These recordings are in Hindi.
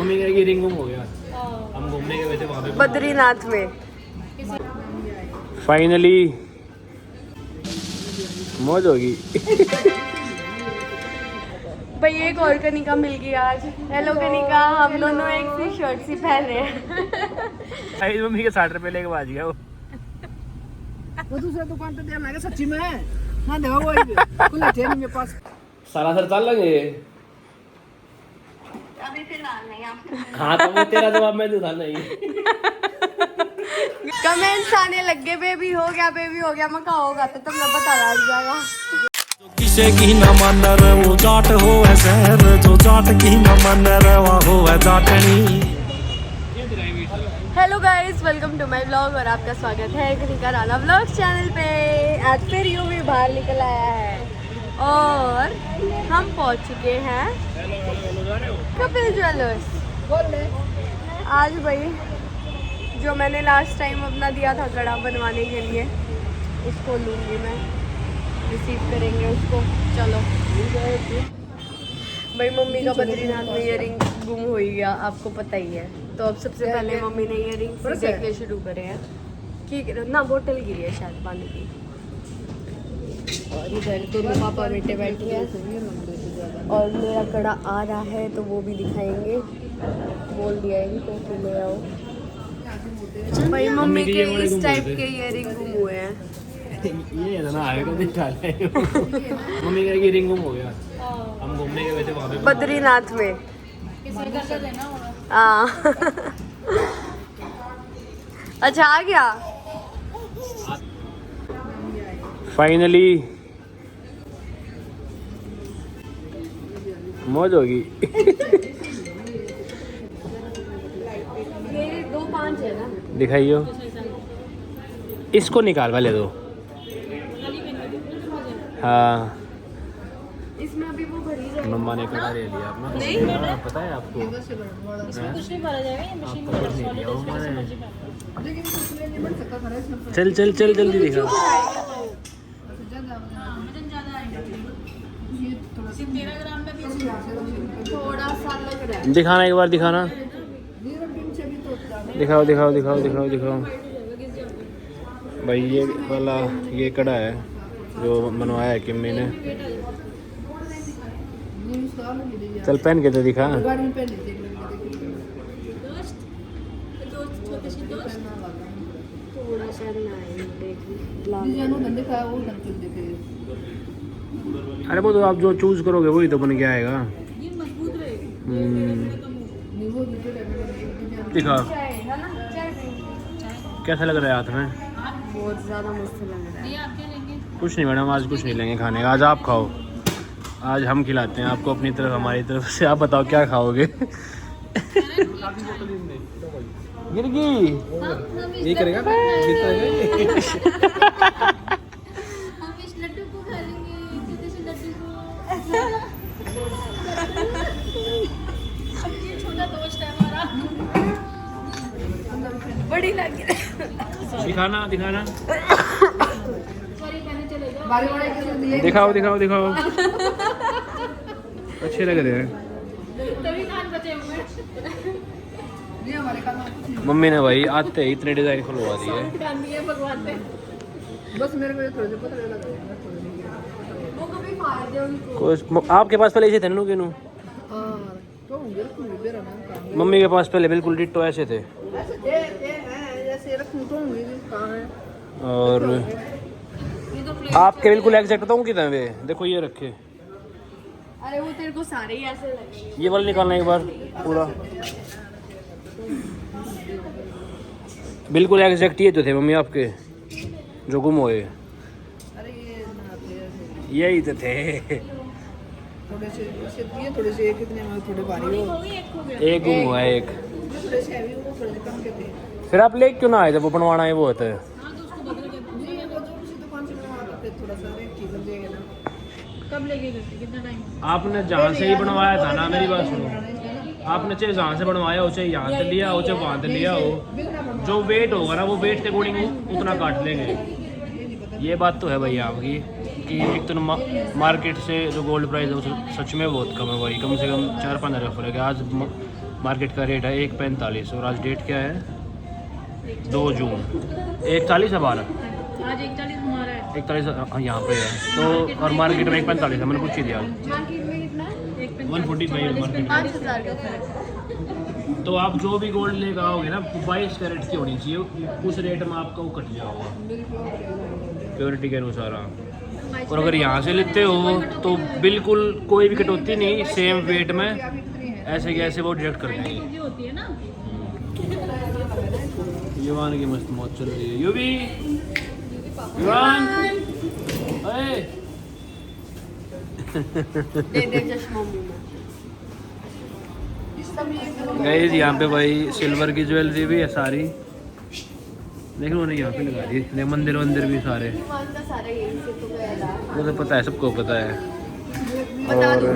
मम्मी कहेगी रिंग गुम हो गया। हम घूमने गए थे वहाँ पे बद्रीनाथ में। फाइनली मौज होगी। भाई एक और कनिका मिल गई आज। हेलो कनिका, हम दोनों एक सी शर्ट सी पहन रहे हैं। मम्मी के 60 रुपए लेके बाज गया वो दूसरे दुकान पे देना है सच्ची में। हाँ देखो वो कुल थे मेरे पास। सारा सर चल लेंगे। अभी फिलहाल नहीं आप। हाँ तो वो तेरा जवाब मैं दूंगा नहीं। कमेंट्स आने लग गए बेबी हो गया मैं कहा होगा तो तुमने पता लग जाएगा। किसे की न मानर वो जाट हो है शहर जो जाट की न मानर वो हो है जाटनी। Hello guys, welcome to my vlog और आपका स्वागत है कनिका राणा व्लॉग्स चैनल पे। आज फिर यूं भी बाहर निकल आया है और हम पहुंच चुके हैं कपिल ज्वेलर्स। आज भाई जो मैंने लास्ट टाइम अपना दिया था कड़ा बनवाने के लिए उसको लूँगी मैं, रिसीव करेंगे उसको। चलो भाई, मम्मी का बद्रीनाथ में ईयरिंग गुम हो ही गया, आपको पता ही है। तो अब सबसे पहले मम्मी ने ईयरिंग देखने शुरू करे हैं कि ना बोतल गिरी है शायद पानी की। और इधर दोनों पापा बेटे बैठे हैं और मेरा कड़ा आ रहा है तो वो भी दिखाएंगे। बोल दिया है इनको कि ले आओ। भाई मम्मी के इस टाइप के ईयरिंग गुम हुए हैं। ये ना आएगा दिखा ले। मम्मी कहेगी रिंग गुम हो गया। हम घूमने गए थे वहाँ पे बद्रीनाथ में। हाँ। अच्छा आ गया। फाइनली मौज होगी। मेरे 2-5 है ना। दिखाइयो, इसको निकाल वाले दो। हाँ इसमें अभी वो भरी जाएगी। मम्मा ने कड़ा ले लिया अपना। नहीं। हाँ, पता है आपको। इसमें कुछ नहीं भरा जाएगा, ये मशीन में कुछ नहीं लिया वो मैंने। लेकिन कुछ नहीं बन सकता था इसमें। चल चल चल जल्दी दिखा। वजन ज्यादा आएगा। सिर्फ 13 ग्राम में भी थोड़ा सा लग रहा है। दिखाना एक बार, दिखाना। दिखाओ दिखाओ दिखाओ दिखाओ दिखाओ। भाई ये वाला ये कड़ा है जो बनवाया है किम्मी ने। चल पहन के तो दिखा। गाड़ी में पहन लीजिए। थोड़ा सा ना जानू धंधे का वो धंधे देखे। अरे वो तो आप जो चूज करोगे वही तो बन के आएगा। ये मजबूत रहेगी। नींबू दीजिए। दिखा कैसा लग रहा है हाथ में। बहुत ज़्यादा मस्त लग रहा है। ये आप क्या लेंगे? कुछ नहीं मैडम, आज कुछ नहीं लेंगे खाने का। आज आप खाओ, आज हम खिलाते हैं आपको अपनी तरफ हमारी तरफ से। आप बताओ क्या खाओगे। गिरगी ये करेगा हम इस लड्डू को खा लेंगे, छोटे से लड्डू को। ये छोटा दोस्त है हमारा। बड़ी लग रही। दिखाना दिखाना। सॉरी कहने चलेगा। बारी बारी के दिए। दिखाओ दिखाओ दिखाओ। अच्छे लग रहे हैं। तभी कान बचे हुए। ये हमारे कान में कुछ नहीं। मम्मी ने भाई आते ही इतने डिजाइन खुलवा दिए। कान दिए भगवान ने। बस मेरे को ये थोड़े से पता लगा था। वो कभी फायदे उनको। कुछ आपके पास पहले ऐसे थे ननू के नू। हां तो बिल्कुल मेरा नाम काम। मम्मी के पास पहले बिल्कुल डिट्टो ऐसे थे। ऐसे हैं जैसे रखूं तो होंगे कहां है। और ये तो प्लेट आपके बिल्कुल एग्जैक्ट बताऊँ कितने वे देखो ये रखे। अरे वो तेरे को सारे ही ऐसे लगेंगे। ये वाला निकालना एक बार पूरा। बिल्कुल एग्जैक्ट ये तो थे मम्मी आपके जो गुम हुए। अरे ये ना थे यही तो थे। थोड़े से ये थोड़े से कितने में थोड़े भारी हो। एक हो गया। एक गुम हुआ है एक। थोड़े से हैवी वो थोड़े से कम के थे। फिर आप ले क्यों ना आए जब वो बनवाना है वो होता है। हाँ तो उसको बदल के जी वो जो किसी दुकान से बनवा के थोड़ा सा रेट ठीक कर देगा ना। कब लेके गए थे? कितना टाइम? आपने जहाँ से ही बनवाया था ना, मेरी बात सुनो, आपने चाहे जहाँ से बनवाया हो, चाहे यहाँ से लिया हो, चाहे वहाँ से लिया हो, जो वेट होगा ना वो वेट के अकॉर्डिंग उतना काट लेंगे। ये बात तो है भाई आपकी कि एक तो मार्केट से जो गोल्ड प्राइस है वो सच में बहुत कम है भाई। कम से कम 4-5 हज़ार फर्क है। आज मार्केट का रेट है 1.45 और आज डेट क्या है 2 जून 1.40 है 12 आज 41 हमारा है 41 यहाँ पे है तो और मार्केट में 1.45 है मैंने पूछ ही दिया मार्केट में कितना है? 145 मार्केट 5,000 का फर्क। में। तो आप जो भी गोल्ड लेकर आओगे ना 22 कैरेट की होनी चाहिए उस रेट में आपका वो कट जाओगा प्योरिटी के अनुसार आप और अगर यहाँ से लेते हो तो बिल्कुल कोई भी कटौती नहीं सेम वेट में ऐसे के ऐसे वो डिडक्ट कर देंगे ये होती है ना युवान की मस्त मौज चल रही है युवी युवान अरे दे दे चश्मा मुंह में। गाइस यहाँ पे भाई सिल्वर की ज्वेलरी भी है सारी देख लो उन्हें यहाँ पे लगा दी देख मंदिर वंदिर भी सारे दुकान का सारा यही से तो गया वो तो पता है सबको पता है बता और दूँ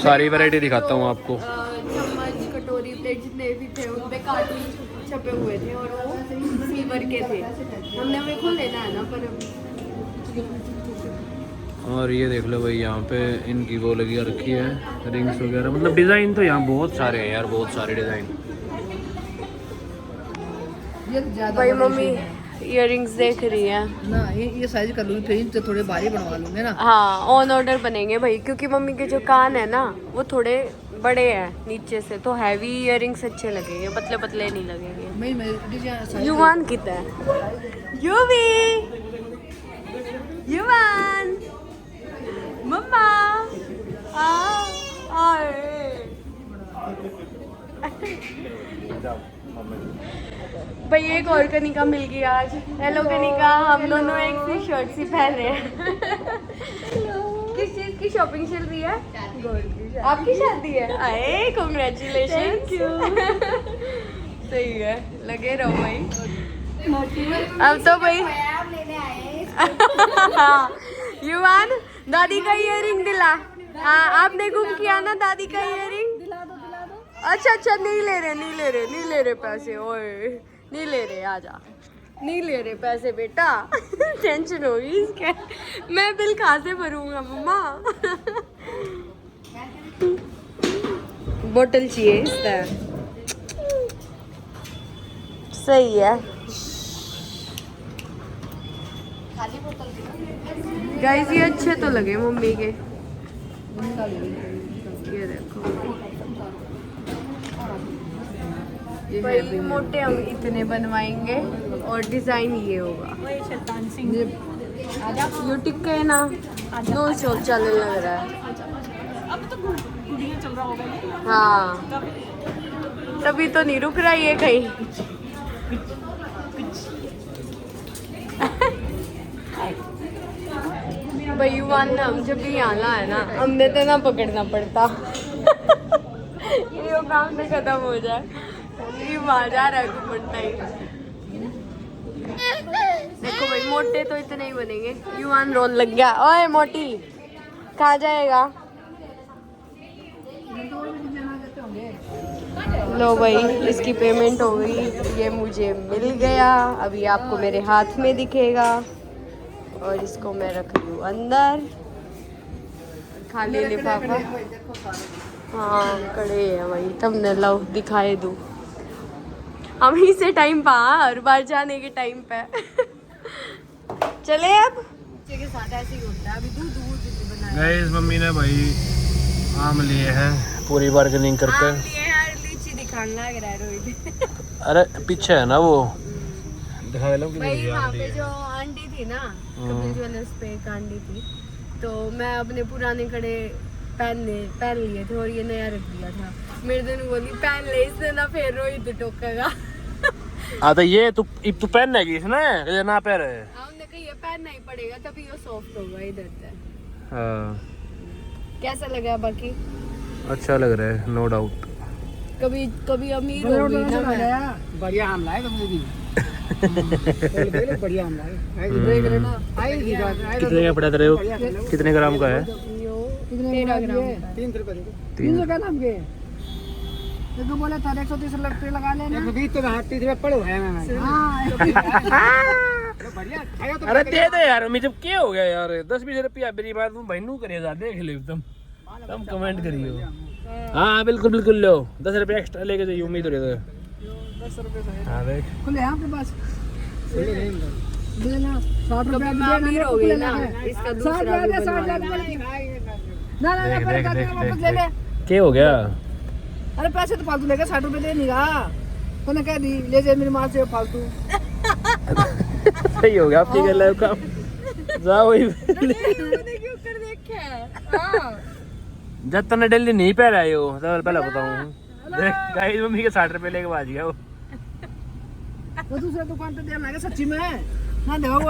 सारी वैरायटी दिखाता हूँ आपको चम्मच कटोरी प्लेट जितने भी थे उन पे कार्टून छपे हुए थे और वो सिल्वर के थे हमने मेरे को लेना है ना पर और ये देख लो भाई यहाँ पे इनकी वो लगी रखी है रिंग्स वगैरह मतलब डिज़ाइन तो यहाँ बहुत सारे हैं यार बहुत सारे डिज़ाइन ये ज्यादा भाई बड़ी मम्मी सी है। इयररिंग्स देख रही है ना ये साइज कर लूंगी फिर तो थोड़े भारी बनवा लूंगे ना। हाँ ऑन ऑर्डर बनेंगे भाई क्योंकि मम्मी के जो कान है ना वो थोड़े बड़े हैं नीचे से तो हैवी इयररिंग्स अच्छे लगेंगे पतले पतले नहीं लगेंगे मैं डिजाइन साइज युवान कितना है युवी युवान मम्मा भाई एक और कनिका मिल गई आज हेलो कनिका हम दोनों एक सी शर्ट सी पहन रहे हैं किस चीज की शॉपिंग चल रही है आपकी शादी है अरे कॉन्ग्रेचुलेशन सही है लगे रहो भाई अब तो भाई युवान दादी का इयररिंग दिला हाँ आपने गुम किया ना दादी का इयररिंग दिला दो अच्छा नहीं ले रहे पैसे ओए नहीं ले रहे आजा नहीं ले रहे पैसे बेटा टेंशन होगी इसके मैं बिल कहाँ से भरूंगा मम्मा बोतल चाहिए इसका सही है गाइस ये अच्छे तो लगे मम्मी के ये देखो भाई मोटे हम इतने बनवाएंगे और डिजाइन ये होगा ये टिक्के ना नो शॉप चलने लग रहा है अब तो गुड़िया चल रहा होगा ये। हाँ तभी तो नहीं रुक रहा ये कहीं भाई युवान ने हम जब भी यहाँ लाए ना हमने तो ना पकड़ना पड़ता ये काम से खत्म हो जाए ये वहाँ जा रहा है घूमना ही देखो भाई मोटे तो इतने ही बनेंगे युवान रोन लग गया ओए मोटी कहाँ जाएगा लो भाई इसकी पेमेंट हो गई ये मुझे मिल गया अभी आपको मेरे हाथ में दिखेगा और इसको मैं रख रही हूँ अंदर खाली लिफाफा हाँ कड़े है भाई तुमने लो दिखाए दूँ हम ही से टाइम पा हर बार जाने के टाइम पे चले अब बच्चे के साथ ऐसे ही होता है अभी दूध बनाया गाइस मम्मी ने भाई आम लिए हैं पूरी बार्गेनिंग करके आम लिए हैं और लीची दिखाने लग रहा है रोहित अरे पीछे है ना वो दिखा लो भाई वहाँ पे जो आंटी थी ना कपिल ज्वेलर्स पे एक आंटी थी तो मैं अपने पुराने कड़े पहन लिए थे और ये नया रख दिया था मेरे दिन बोली पहन ले इसने ना फिर रोहित टोकेगा तो ये तू पहनेगी इसने ये ना पहने हमने कहा ये पहनना ही पड़ेगा तभी ये सॉफ्ट होगा इधर से हाँ कैसा लगा बाकी अच्छा लग रहा है नो डाउट कभी अमीर होगी ना मैं बढ़िया आम लाए तुमने भी बढ़िया आम लाए देख लेना आएगी कितने का पड़ा तेरे को कितने ग्राम का है 13 ग्राम 300 रुपए 300 का नाम के तो बोला था 130 रुपए लगा लेना 120 तो 30 रुपए पड़ो है हां बढ़िया खाया तो अरे दे दे यार मुझे क्या हो गया यार 10-20 रुपया मेरी बात तुम बहनू करे जा देख ले तुम कमेंट करियो हाँ बिल्कुल बिल्कुल लो, 10 रुपये एक्स्ट्रा लेके जाइए, उम्मीद हो रही है। 10 रुपए से हाँ देख खुले हैं आपके पास? देना 60 रुपए मैं अमीर हो गई ना, इसका दूसरा भी बनवा लूंगी। ना ना देख, पहले देख, कहते हैं देख, वापस देख, ले ले। क्या हो गया? अरे पैसे तो फालतू लेके 60 रुपए दे नहीं रहा, तूने कह दी ले जाए मेरी माँ से फालतू। सही हो गया आपकी गल है काम। जाओ वही मैंने क्यों कर देखा है? हाँ। जब तने डेली नहीं पह रहे हो तो पहले बताऊं, देख गाइस मम्मी के 60 रुपए लेके भाज गया वो। वो दूसरे दुकान पे देना है सच्ची में ना दे वो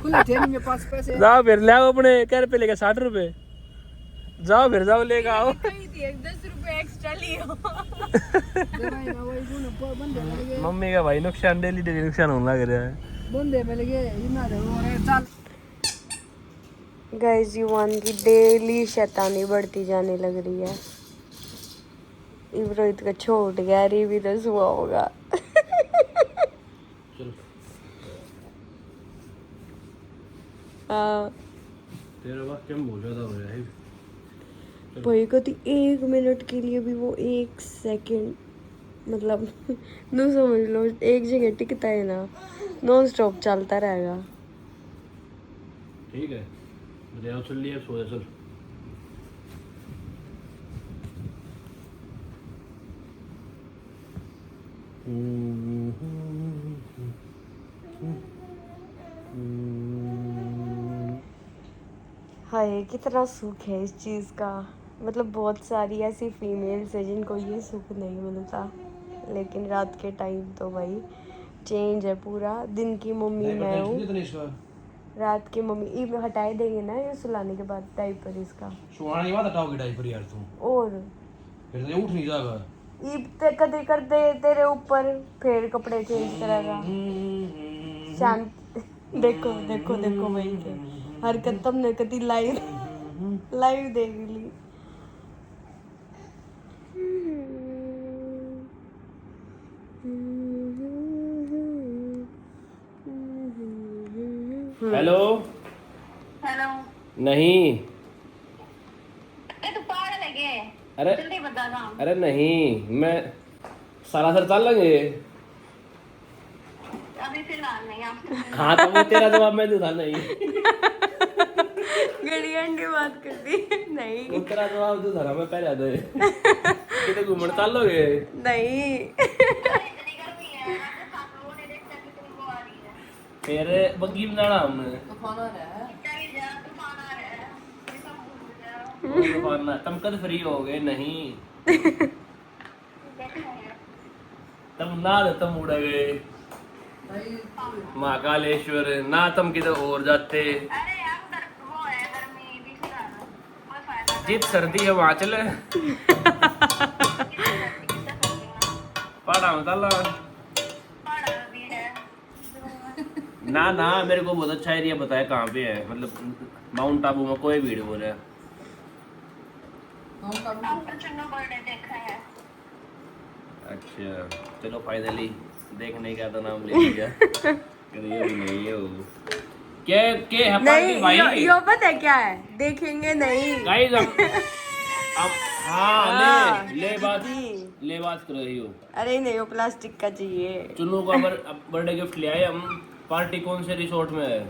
खुले थे नहीं मेरे पास पैसे। जाओ फिर ले आओ अपने, क्या रुपए लेके 60 रुपए, जाओ फिर जाओ लेके आओ। कही थी 10 रुपए एक्स्ट्रा लियो। दे भाई ना वही गुण बंदे मिल गए, मम्मी का भाई नुकसान डेली डेली नुकसान होने लग रहा है। बंदे मिल गए इतना दे वो रे चल। गाइस युवान की डेली शैतानी बढ़ती जाने लग रही है। इब्रोहित का छोड़ गया, री भी तो हुआ होगा। हाँ तेरा बात क्या बहुत ज्यादा हो रहा है भाई को तो 1 मिनट के लिए भी वो 1 सेकंड मतलब नो समझ लो, एक जगह टिकता है ना, नॉन स्टॉप चलता रहेगा। ठीक है मुझे अब सुन लिया, सो जा चल। हाय कितना सुख है इस चीज़ का, मतलब बहुत सारी ऐसी फीमेल्स है जिनको ये सुख नहीं मिलता, लेकिन रात के टाइम तो भाई चेंज है पूरा। दिन की मम्मी मैं हूँ, रात की मम्मी ये हटाए देंगे ना ये सुलाने के बाद डायपर इसका। सुहाने के बाद हटाओगे डायपर यार तुम, और फिर तो उठ नहीं जाएगा। ये कदे कर दे तेरे ऊपर, फिर कपड़े चेंज करेगा। शांत देखो देखो देखो भाई के हरकत तुमने कभी लाइव लाइव देख ली। Hello hello. नहीं, तू पागल है क्या? अरे जल्दी बता काम। अरे नहीं, मैं सारा सर चल लेंगे। अभी फिलहाल नहीं आप। हाँ तो वो तेरा जवाब मैं दूंगा नहीं, गड़ियन बात कर दी नहीं वो तेरा जवाब दूंगा ना मैं पहले दे। कितने घूमने चल लोगे? नहीं। इतनी गर्मी है, साथ वो नहीं देखता कि तुमको आ रही है। फिर बग्गी बनाना हमने, चल जा, तूफान आ रहा है, ये सब भूल जाओ। वो तूफान तुम कद फ्री हो गए? नहीं देखना है। तुम ना तुम उड़ गए महाकालेश्वर ना, तुम किधर और जाते। अरे यार उधर वो है गर्मी भी फिलहाल कोई फायदा नहीं। जित सर्दी है वहाँ चले पहाड़ा में चला। पहाड़ भी है। ना ना मेरे को बहुत अच्छा एरिया बताया कहाँ पे है, मतलब माउंट आबू में कोई भीड़ हो रहा है। डॉक्टर चन्नू बर्थडे देखा है। अच्छा चलो फाइनली देखने का तो नाम ले लिया। ये भी नहीं है वो क्या है नहीं भाई। यो पता है क्या है, देखेंगे नहीं गाइस अब हाँ ले बात कर रही हो। अरे नहीं वो प्लास्टिक का चाहिए। चुन्नू का बर्थडे गिफ्ट ले आए हम। पार्टी कौन से रिसोर्ट में है?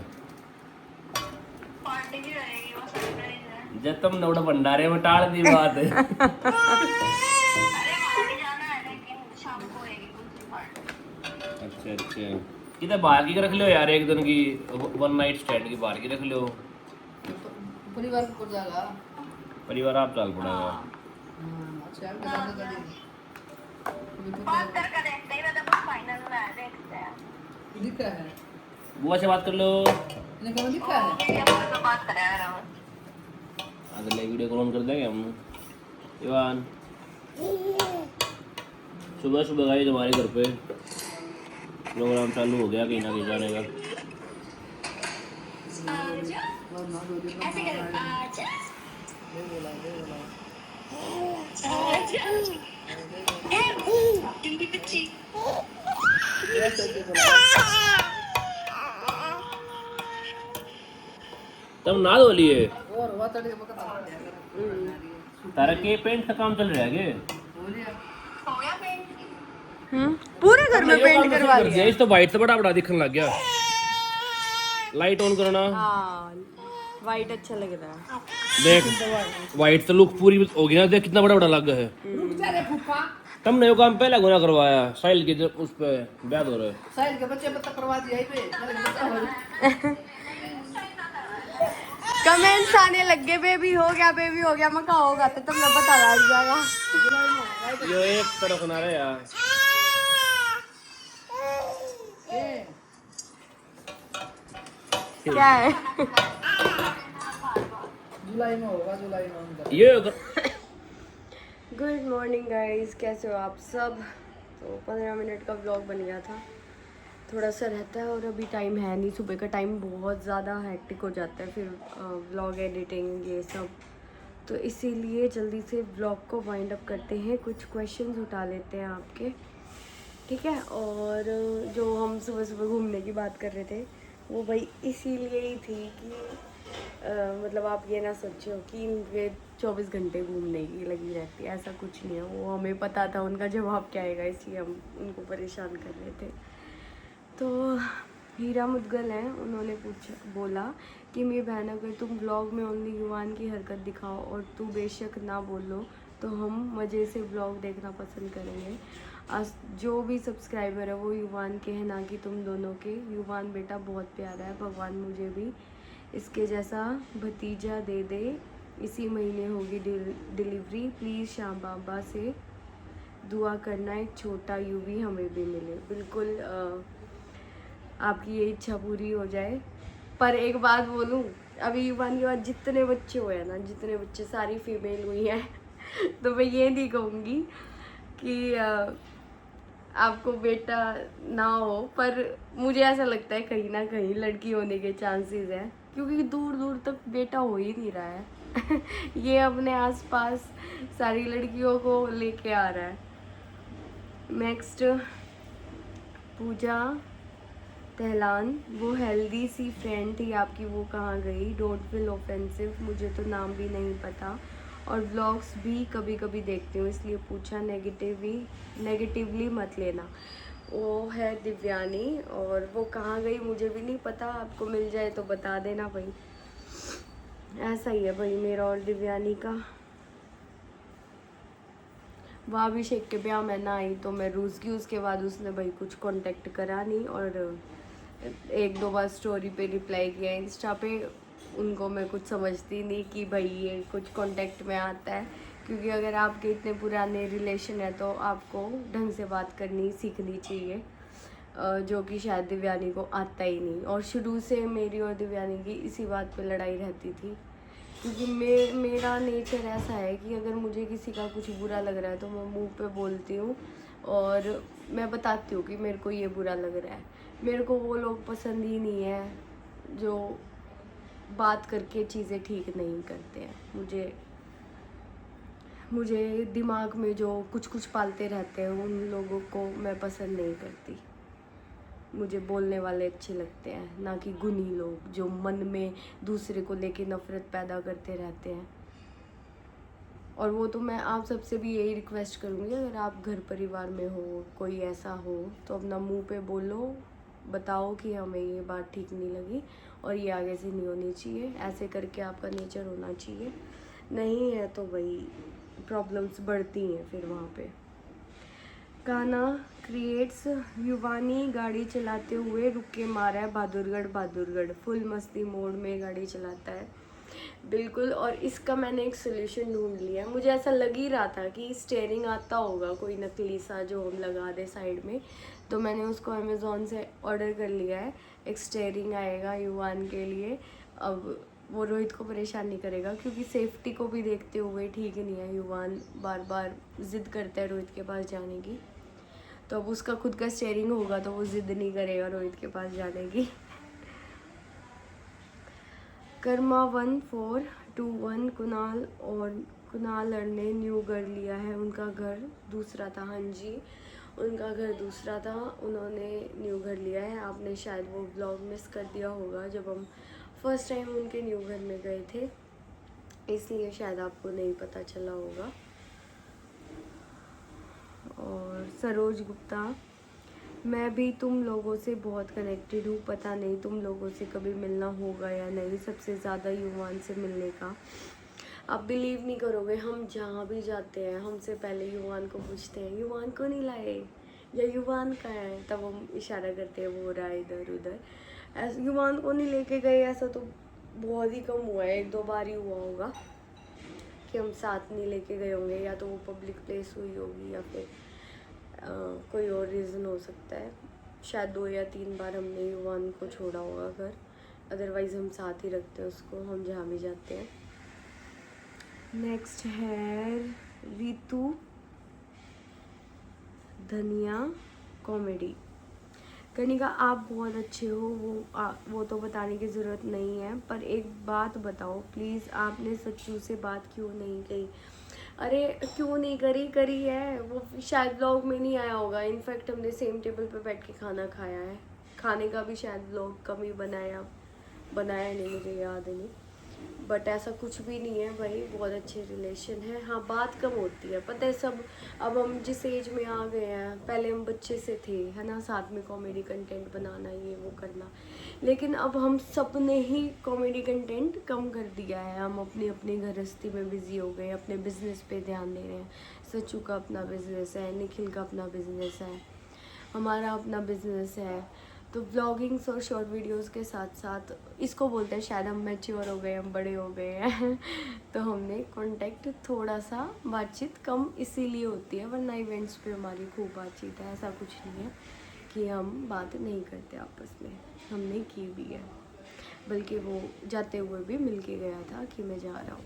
पार्टी भी रहेगी, वो सरप्राइज है। जब तुम नोड़ा भंडारे में टाल दी बात है। अरे वहाँ भी जाना है लेकिन शाम को होएगी दूसरी पार्टी। अच्छा अच्छा किधर बाहर की रख लो यार, एक दिन की 1 नाइट स्टैंड की बाहर की रख लो। परिवार को जाएगा। परिवार आप चाल पड़ेगा। बात करके देखते हैं, तो बस फाइनल में है, देखते हैं। दिखा है बुआ से बात कर लो। इन्हें कौन दिखा है? वीडियो कॉल पे बात करें रहा अगले वीडियो कॉल कर देंगे हम। इवान सुबह सुबह गए हमारे घर पे, प्रोग्राम चालू हो गया कहीं ना कहीं जाने का। ऐसे कर आजा टीवी बच्ची। तुम ना धो लिए? और वातड़ी के पकड़ तारा के पेंट का काम चल रहा है के हो गया पेंट? पूरे घर में पेंट करवा दिया। इस तो वाइट से बड़ा दिखने लग गया। लाइट ऑन करना। हाँ वाइट अच्छा लग रहा है। देख वाइट तो लुक पूरी हो गई ना, देख कितना बड़ा लग गया है। रुक जा रे फूफा, तुमने वो काम पहले गुना करवाया साहिल के उस पे ब्याह हो रहा है। साहिल के बच्चे बच्चा करवा दिया पे, साहिल के बच्चा हो कमेंट्स आने लग गए बेबी हो गया मैं कहा होगा तो तुमने बता लग जाएगा। ये एक तरफ ना रहे यार। क्या है? जुलाई में होगा, जुलाई में ये गुड मॉर्निंग गाइस, कैसे हो आप सब? तो 15 मिनट का व्लॉग बन गया था, थोड़ा सा रहता है और अभी टाइम है नहीं, सुबह का टाइम बहुत ज़्यादा हेक्टिक हो जाता है, फिर व्लॉग एडिटिंग ये सब, तो इसीलिए जल्दी से व्लॉग को वाइंड अप करते हैं। कुछ क्वेश्चंस उठा लेते हैं आपके, ठीक है? और जो हम सुबह सुबह घूमने की बात कर रहे थे वो भाई इसीलिए ही थी कि मतलब आप ये ना सोचो कि इनके 24 घंटे घूमने की लगी रहती है, ऐसा कुछ नहीं है। वो हमें पता था उनका जवाब क्या आएगा, इसलिए हम उनको परेशान कर रहे थे। तो हीरा मुदगल हैं, उन्होंने बोला कि मेरी बहन अगर तुम ब्लॉग में ओनली युवान की हरकत दिखाओ और तू बेशक ना बोलो तो हम मज़े से ब्लॉग देखना पसंद करेंगे। आज जो भी सब्सक्राइबर है वो युवान के हैं, ना कि तुम दोनों के। युवान बेटा बहुत प्यारा है, भगवान मुझे भी इसके जैसा भतीजा दे दे। इसी महीने होगी डिलीवरी, प्लीज़ श्याम बाबा से दुआ करना एक छोटा यूवी हमें भी मिले। बिल्कुल आपकी ये इच्छा पूरी हो जाए। पर एक बात बोलूँ, अभी युवान के बाद जितने बच्चे हुए हैं ना, जितने बच्चे सारी फीमेल हुई हैं तो मैं ये नहीं कहूँगी कि आपको बेटा ना हो, पर मुझे ऐसा लगता है कहीं ना कहीं लड़की होने के चांसेस हैं, क्योंकि दूर दूर तक बेटा हो ही नहीं रहा है ये अपने आसपास सारी लड़कियों को लेके आ रहा है। नेक्स्ट पूजा तहलान, वो हेल्दी सी फ्रेंड थी आपकी, वो कहाँ गई? डोंट फील ऑफेंसिव, मुझे तो नाम भी नहीं पता और व्लॉग्स भी कभी कभी देखती हूँ इसलिए पूछा, नेगेटिवली मत लेना। वो है दिव्यानी और वो कहाँ गई मुझे भी नहीं पता, आपको मिल जाए तो बता देना भाई। ऐसा ही है भाई मेरा और दिव्यानी का। वह अभिषेक के ब्याह में ना आई तो मैं रूस की, उसके बाद उसने भाई कुछ कांटेक्ट करा नहीं और 1-2 बार स्टोरी पे रिप्लाई किया इंस्टा पे। उनको मैं कुछ समझती नहीं कि भाई ये कुछ कांटेक्ट में आता है, क्योंकि अगर आपके इतने पुराने रिलेशन है तो आपको ढंग से बात करनी सीखनी चाहिए, जो कि शायद दिव्यानी को आता ही नहीं। और शुरू से मेरी और दिव्यानी की इसी बात पे लड़ाई रहती थी, क्योंकि मेरा नेचर ऐसा है कि अगर मुझे किसी का कुछ बुरा लग रहा है तो मैं मुंह पे बोलती हूँ और मैं बताती हूँ कि मेरे को ये बुरा लग रहा है। मेरे को वो लोग पसंद ही नहीं है जो बात करके चीज़ें ठीक नहीं करते हैं। मुझे दिमाग में जो कुछ पालते रहते हैं उन लोगों को मैं पसंद नहीं करती। मुझे बोलने वाले अच्छे लगते हैं, ना कि गुनी लोग जो मन में दूसरे को लेके नफरत पैदा करते रहते हैं। और वो तो मैं आप सबसे भी यही रिक्वेस्ट करूँगी, अगर आप घर परिवार में हो, कोई ऐसा हो तो अपना मुंह पे बोलो, बताओ कि हमें ये बात ठीक नहीं लगी और ये आगे से नहीं होनी चाहिए, ऐसे करके आपका नेचर होना चाहिए। नहीं है तो भाई प्रॉब्लम्स बढ़ती हैं फिर वहाँ पे। गाना क्रिएट्स, युवानी गाड़ी चलाते हुए रुक के मारा है बहादुरगढ़, फुल मस्ती मोड में गाड़ी चलाता है। बिल्कुल, और इसका मैंने एक सोल्यूशन ढूंढ लिया है। मुझे ऐसा लग ही रहा था कि स्टेयरिंग आता होगा कोई नकली सा जो हम लगा दे साइड में, तो मैंने उसको अमेज़ोन से ऑर्डर कर लिया है। एक स्टेयरिंग आएगा युवान के लिए। अब वो रोहित को परेशान नहीं करेगा, क्योंकि सेफ्टी को भी देखते हुए ठीक नहीं है, युवान बार बार ज़िद करता है रोहित के पास जाने की। तो अब उसका खुद का स्टेयरिंग होगा तो वो ज़िद नहीं करेगा रोहित के पास जाने की। कर्मा 1421, कुणाल ने न्यू घर लिया है, उनका घर दूसरा था। हाँ जी, उनका घर दूसरा था, उन्होंने न्यू घर लिया है। आपने शायद वो ब्लॉग मिस कर दिया होगा जब हम फर्स्ट टाइम उनके न्यू घर में गए थे। इसलिए शायद आपको नहीं पता चला होगा। और सरोज गुप्ता, मैं भी तुम लोगों से बहुत कनेक्टेड हूँ, पता नहीं तुम लोगों से कभी मिलना होगा या नहीं, सबसे ज़्यादा युवान से मिलने का। आप बिलीव नहीं करोगे, हम जहाँ भी जाते हैं हमसे पहले युवान को पूछते हैं युवान को नहीं लाए या युवान कहाँ है, तब हम इशारा करते हैं वो रहा है इधर उधर। ऐसे युवान को नहीं लेके गए ऐसा तो बहुत ही कम हुआ है, 1-2 बार ही हुआ होगा कि हम साथ नहीं लेके गए होंगे, या तो वो पब्लिक प्लेस हुई होगी या फिर कोई और रीज़न हो सकता है। शायद 2 या 3 बार हमने युवान को छोड़ा होगा घर, अदरवाइज़ हम साथ ही रखते हैं उसको, हम जहाँ भी जाते हैं। नेक्स्ट है रितु धनिया कॉमेडी। कनिका आप बहुत अच्छे हो, वो तो बताने की ज़रूरत नहीं है, पर एक बात बताओ प्लीज़, आपने सच्चू से बात क्यों नहीं की? अरे क्यों नहीं करी है, वो शायद व्लॉग में नहीं आया होगा। इनफैक्ट हमने सेम टेबल पे बैठ के खाना खाया है, खाने का भी शायद व्लॉग कम ही बनाया नहीं, मुझे याद नहीं, बट ऐसा कुछ भी नहीं है भाई, बहुत अच्छे रिलेशन है। हाँ बात कम होती है, पता है सब, अब हम जिस एज में आ गए हैं, पहले हम बच्चे से थे है ना, साथ में कॉमेडी कंटेंट बनाना ये वो करना, लेकिन अब हम सब ने ही कॉमेडी कंटेंट कम कर दिया है। हम अपनी गृहस्थी में बिजी हो गए, अपने बिजनेस पे ध्यान दे रहे हैं। सच्चू का अपना बिजनेस है, निखिल का अपना बिजनेस है, हमारा अपना बिजनेस है, तो व्लॉगिंग्स और शॉर्ट वीडियोस के साथ साथ इसको बोलते हैं शायद हम मैच्योर हो गए, हम बड़े हो गए हैं तो हमने कांटेक्ट थोड़ा सा बातचीत कम इसीलिए होती है, वरना इवेंट्स पे हमारी खूब बातचीत है। ऐसा कुछ नहीं है कि हम बात नहीं करते आपस में, हमने की भी है, बल्कि वो जाते हुए भी मिल के गया था कि मैं जा रहा हूँ।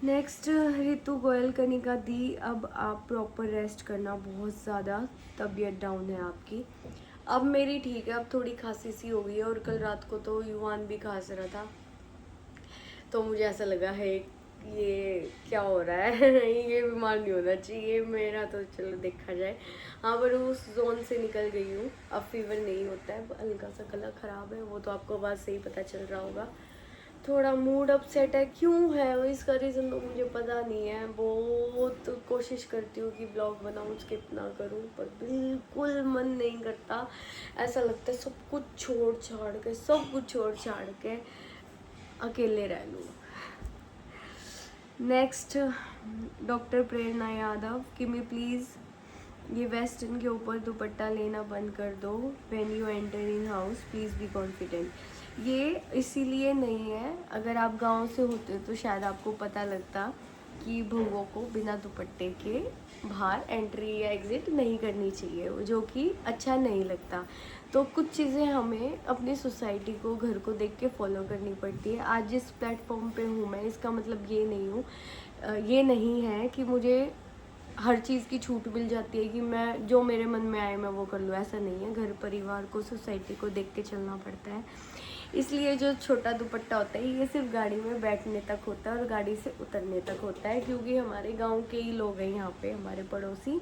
नेक्स्ट रितु गोयल, कनिका दी अब आप प्रॉपर रेस्ट करना, बहुत ज़्यादा तबीयत डाउन है आपकी। अब मेरी ठीक है, अब थोड़ी खांसी सी हो गई है, और कल रात को तो युवान भी खांस रहा था, तो मुझे ऐसा लगा है ये क्या हो रहा है ये बीमार नहीं होना चाहिए मेरा, तो चलो देखा जाए। हाँ पर उस जोन से निकल गई हूँ, अब फीवर नहीं होता है, हल्का सा गला ख़राब है, वो तो आपको आवाज़ से ही पता चल रहा होगा। थोड़ा मूड अपसेट है, क्यों है इसका रीज़न तो मुझे पता नहीं है। बहुत कोशिश करती हूँ कि ब्लॉग बनाऊँ, स्किप ना करूँ, पर बिल्कुल मन नहीं करता। ऐसा लगता है सब कुछ छोड़ छाड़ के अकेले रह लूँ। नेक्स्ट डॉक्टर प्रेरणा यादव, किमी प्लीज़ ये वेस्टर्न के ऊपर दुपट्टा लेना बंद कर दो, when you enter in house please be confident. ये इसीलिए नहीं है, अगर आप गांव से होते तो शायद आपको पता लगता कि बहुओं को बिना दुपट्टे के बाहर एंट्री या एग्ज़िट नहीं करनी चाहिए, जो कि अच्छा नहीं लगता। तो कुछ चीज़ें हमें अपनी सोसाइटी को, घर को देख के फॉलो करनी पड़ती है। आज जिस प्लेटफॉर्म पे हूँ मैं, इसका मतलब ये नहीं है कि मुझे हर चीज़ की छूट मिल जाती है कि मैं जो मेरे मन में आए मैं वो कर लूँ, ऐसा नहीं है। घर परिवार को, सोसाइटी को देख के चलना पड़ता है। इसलिए जो छोटा दुपट्टा होता है ये सिर्फ गाड़ी में बैठने तक होता है और गाड़ी से उतरने तक होता है, क्योंकि हमारे गांव के ही लोग हैं यहाँ पे, हमारे पड़ोसी,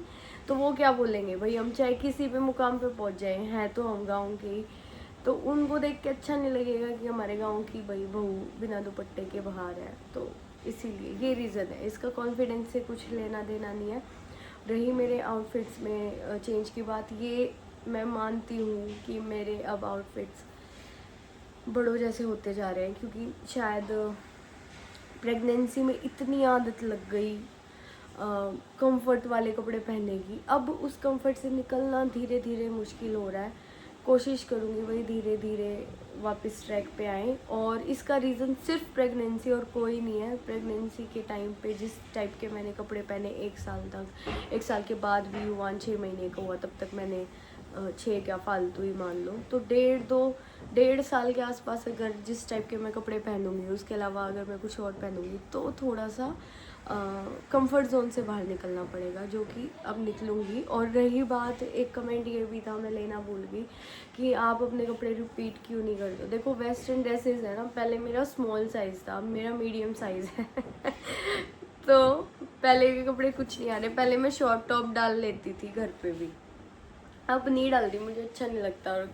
तो वो क्या बोलेंगे भाई, हम चाहे किसी भी मुकाम पे पहुँच जाए, हैं तो हम गाँव के ही, तो उनको देख के अच्छा नहीं लगेगा कि हमारे गाँव की भाई बहू बिना दुपट्टे के बाहर है। तो इसीलिए ये रीज़न है, इसका कॉन्फिडेंस से कुछ लेना देना नहीं है। रही मेरे आउटफिट्स में चेंज की बात, ये मैं मानती हूँ कि मेरे अब आउटफिट्स बड़ों जैसे होते जा रहे हैं, क्योंकि शायद प्रेगनेंसी में इतनी आदत लग गई कंफर्ट वाले कपड़े पहनने की, अब उस कंफर्ट से निकलना धीरे धीरे मुश्किल हो रहा है। कोशिश करूँगी भाई धीरे धीरे वापस ट्रैक पे आएँ, और इसका रीज़न सिर्फ प्रेगनेंसी और कोई नहीं है। प्रेगनेंसी के टाइम पे जिस टाइप के मैंने कपड़े पहने 1 साल तक, 1 साल के बाद भी युवान 6 महीने का हुआ, तब तक मैंने 6 क्या फालतू ही मान लो, तो 1.5 साल के आसपास अगर जिस टाइप के मैं कपड़े पहनूंगी, उसके अलावा अगर मैं कुछ और पहनूंगी तो थोड़ा सा कंफर्ट जोन से बाहर निकलना पड़ेगा, जो कि अब निकलूंगी। और रही बात, एक कमेंट ये भी था, मैं लेना भूल गई, कि आप अपने कपड़े रिपीट क्यों नहीं करते। देखो वेस्टर्न ड्रेसेस है ना, पहले मेरा स्मॉल साइज़ था, अब मेरा मीडियम साइज़ है तो पहले के कपड़े कुछ नहीं आ रहे। पहले मैं शॉर्ट टॉप डाल लेती थी घर पे भी, अब नहीं डालती, मुझे अच्छा नहीं लगता। और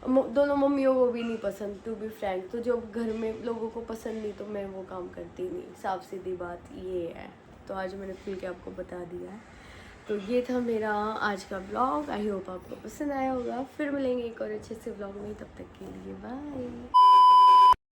दोनों मम्मियों को भी नहीं पसंद, टू बी फ्रैंक। तो जो घर में लोगों को पसंद नहीं तो मैं वो काम करती नहीं, साफ सीधी बात ये है। तो आज मैंने खुल के आपको बता दिया है। तो ये था मेरा आज का ब्लॉग। आई होप आपको पसंद आया होगा। फिर मिलेंगे एक और अच्छे से ब्लॉग में, तब तक के लिए बाय।